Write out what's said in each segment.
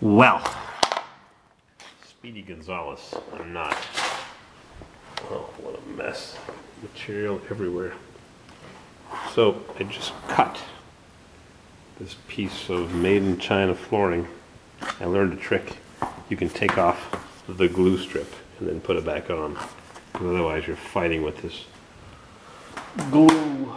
Well, Speedy Gonzales, I'm not. Oh, what a mess. Material everywhere. So I just cut this piece of made in China flooring. I learned a trick. You can take off the glue strip and then put it back on. Because otherwise you're fighting with this glue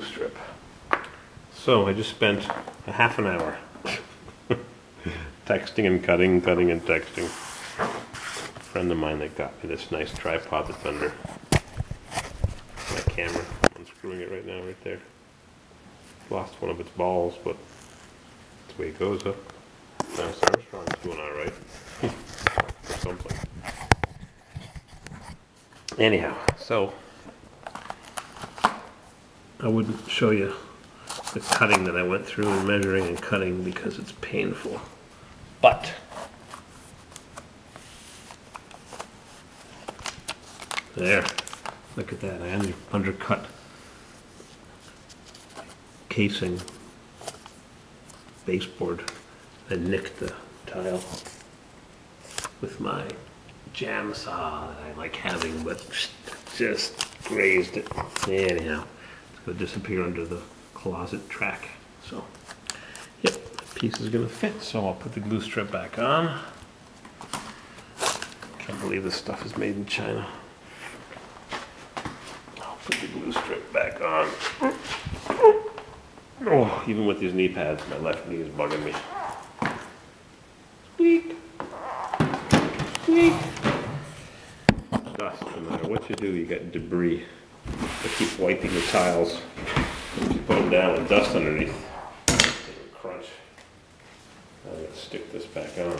strip. So I just spent a half an hour texting and cutting and texting. A friend of mine that got me this nice tripod that's under my camera. I'm unscrewing it right now, right there. Lost one of its balls, but that's the way it goes, huh? Lance Armstrong's doing alright. Or something. Anyhow, so I wouldn't show you the cutting that I went through and measuring and cutting because it's painful. But there, look at that. I undercut casing baseboard and nicked the tile with my jam saw that I like having, but just grazed it. Anyhow, it's going to disappear under the closet track. So, yep, the piece is going to fit. So I'll put the glue strip back on. Can't believe this stuff is made in China. I'll put the glue strip back on. Oh, even with these knee pads, my left knee is bugging me. Squeak! Squeak! Dust, no matter what you do, you get debris. I keep wiping the tiles. You put them down with dust underneath. Crunch. I'm going to stick this back on.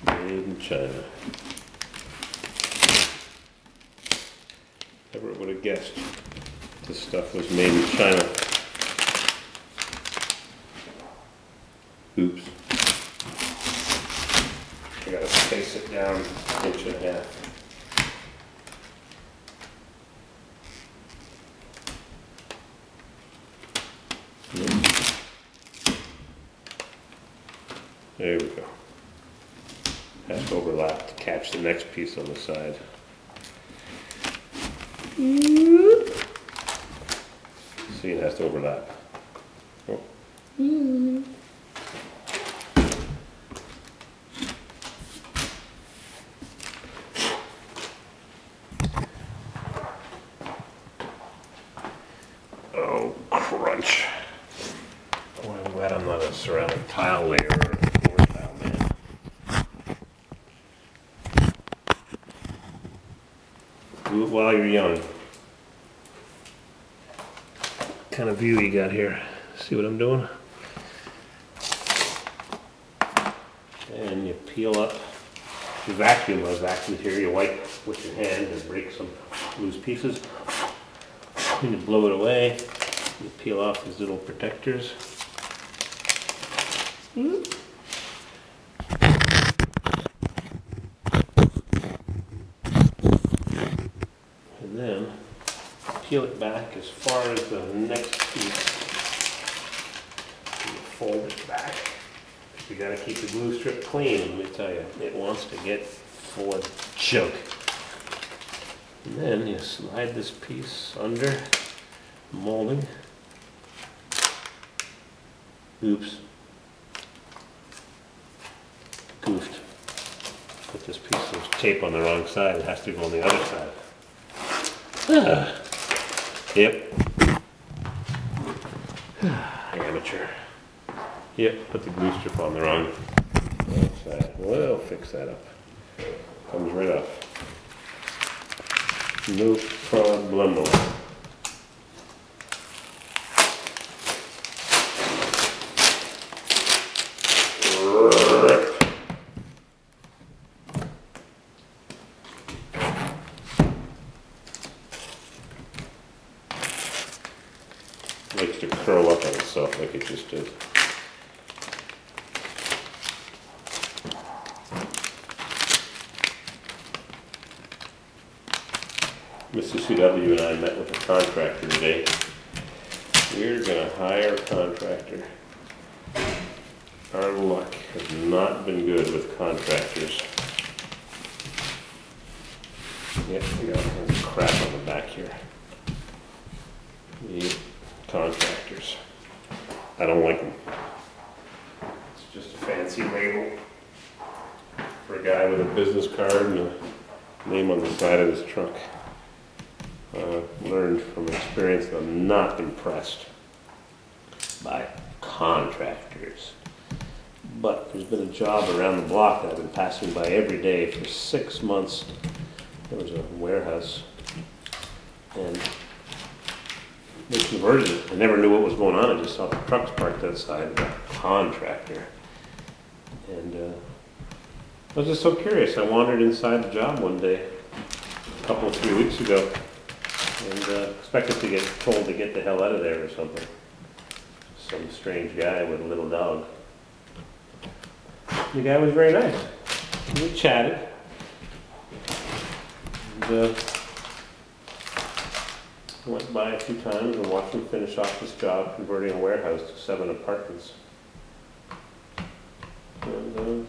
Made in China. Never would have guessed this stuff was made in China. Oops. I gotta space it down an inch and a half. There we go. Has to overlap to catch the next piece on the side. See, it has to overlap. Oh. Oh, crunch. Boy, I'm glad I'm not a ceramic tile layer or a floor tile man. Do it while you're young. What kind of view you got here? See what I'm doing? And you peel up. You vacuum those vacuums here. You wipe with your hand and break some loose pieces. Then you blow it away. You peel off these little protectors. And then peel it back as far as the next piece. And fold it back. You gotta keep the glue strip clean, let me tell you. It wants to get full of junk. And then you slide this piece under molding. Oops. Goofed. Put this piece of tape on the wrong side. It has to go on the other side. Yep. Amateur. Yep, put the glue strip on the wrong side. We'll fix that up. Comes right off. No problem. like it just did. Mr. CW and I met with a contractor today. We're going to hire a contractor. Our luck has not been good with contractors. Yep, we got all kinds of crap on the back here. Yep, contractors. I don't like them. It's just a fancy label for a guy with a business card and a name on the side of his truck. Learned from experience that I'm not impressed by contractors. But there's been a job around the block that I've been passing by every day for 6 months. There was a warehouse and they converted it. I never knew what was going on. I just saw the trucks parked outside of the contractor. And I was just so curious. I wandered inside the job one day, a couple of 3 weeks ago, and expected to get told to get the hell out of there or something. Some strange guy with a little dog. The guy was very nice. We chatted. And, I went by a few times and watched him finish off this job converting a warehouse to 7 apartments. And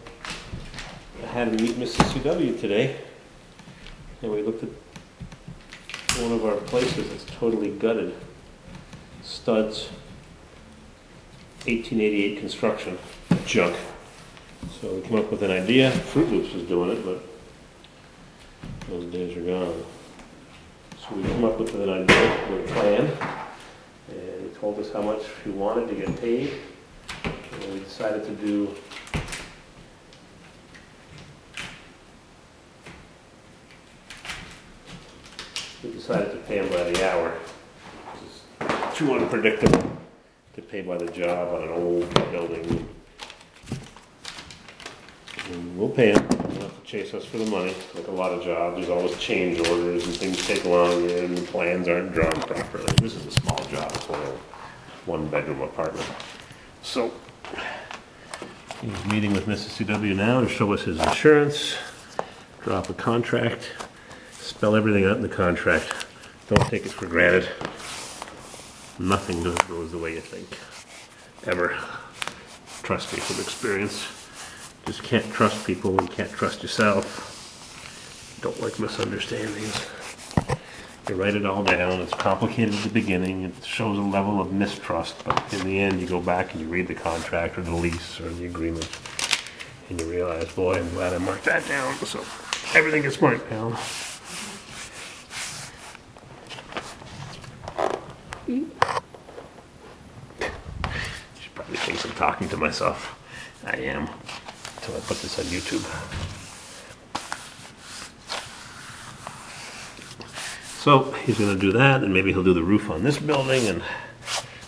I had him meet Mrs. CW today, and we looked at one of our places that's totally gutted. Studs, 1888 construction, junk. So we came up with an idea. Fruit Loops was doing it, but those days are gone. So we came up with an idea, with a plan, and he told us how much he wanted to get paid, and we decided to do pay him by the hour. It's too unpredictable to pay by the job on an old building. And we'll pay him. He'll have to chase us for the money. Like a lot of jobs, there's always change orders and things take longer and the plans aren't drawn properly. This is a small job. It's a one-bedroom apartment. So he's meeting with Mrs. CW now to show us his insurance, drop a contract, spell everything out in the contract. Don't take it for granted. Nothing goes the way you think. Ever. Trust me from experience. Just can't trust people and can't trust yourself. Don't like misunderstandings. You write it all down. It's complicated at the beginning. It shows a level of mistrust, but in the end you go back and you read the contract or the lease or the agreement and you realize, boy, I'm glad I marked that down. So everything gets marked down. She probably thinks I'm talking to myself. I am. Until I put this on YouTube. So he's going to do that, and maybe he'll do the roof on this building, and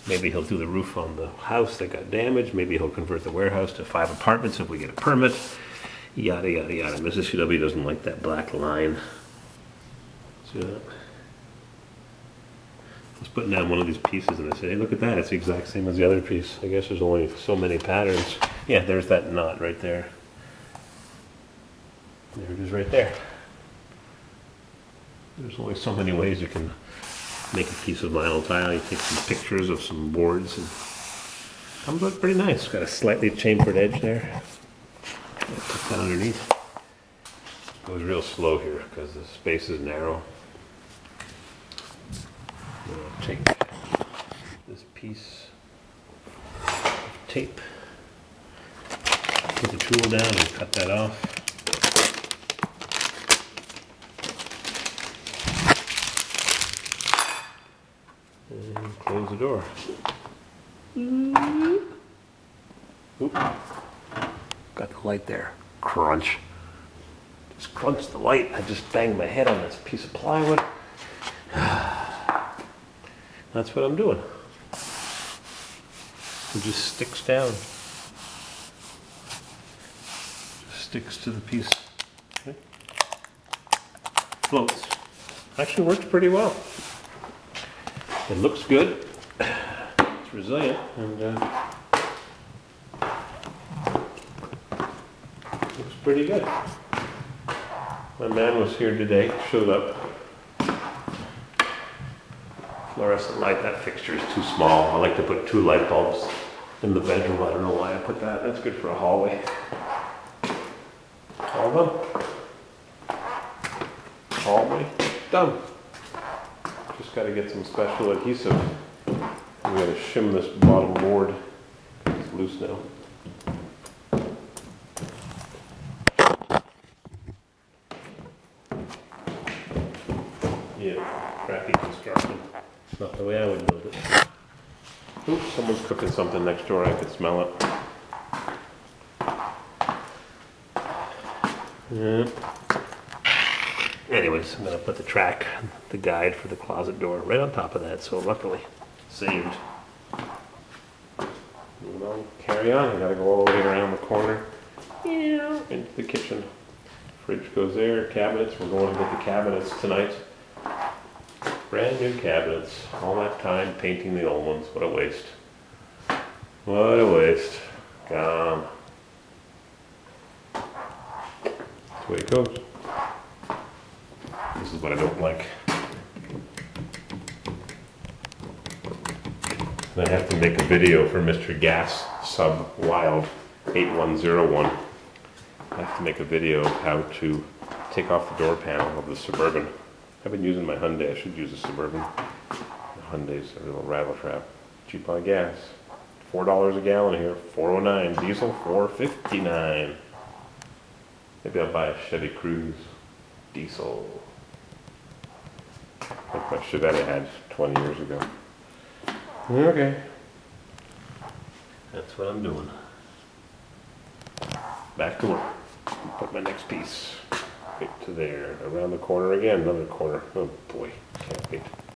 maybe he'll do the roof on the house that got damaged. Maybe he'll convert the warehouse to 5 apartments if we get a permit. Yada, yada, yada. Mrs. CW doesn't like that black line. See that? I was putting down one of these pieces and I said, hey, look at that. It's the exact same as the other piece. I guess there's only so many patterns. Yeah, there's that knot right there. There it is right there. There's only so many ways you can make a piece of vinyl tile. You take some pictures of some boards and it comes out pretty nice. It's got a slightly chamfered edge there. Put that underneath. It goes real slow here because the space is narrow. I'll take this piece of tape, put the tool down and cut that off. And close the door. Oop. Got the light there. Crunch. Just crunched the light. I just banged my head on this piece of plywood. That's what I'm doing. It just sticks down. Just sticks to the piece. Okay. Floats. Actually works pretty well. It looks good. It's resilient, and looks pretty good. My man was here today, showed up. Fluorescent light, that fixture is too small. I like to put 2 light bulbs in the bedroom. I don't know why I put that. That's good for a hallway. All done. Hallway done. Just got to get some special adhesive. I'm going to shim this bottom board. It's loose now. Yeah, crappy construction. Not the way I would build it. Oops, someone's cooking something next door. I could smell it. Yeah. Anyways, I'm going to put the track, the guide for the closet door right on top of that, so luckily saved. Moving on, carry on. I got to go all the way around the corner into the kitchen. Fridge goes there, cabinets. We're going to get the cabinets tonight. Brand new cabinets. All that time painting the old ones. What a waste. What a waste. Gone. That's the way it goes. This is what I don't like. I have to make a video for Mr. Gas Sub Wild 8101. I have to make a video of how to take off the door panel of the Suburban. I've been using my Hyundai. I should use a Suburban. The Hyundai's a little rattle trap. Cheap on gas. $4 a gallon here. $4.09. Diesel $4.59. Maybe I'll buy a Chevy Cruze diesel. Like my Chevette I had 20 years ago. Okay. That's what I'm doing. Back to work. Put my next piece right to there. Around the corner again. Another corner. Oh boy. Can't wait.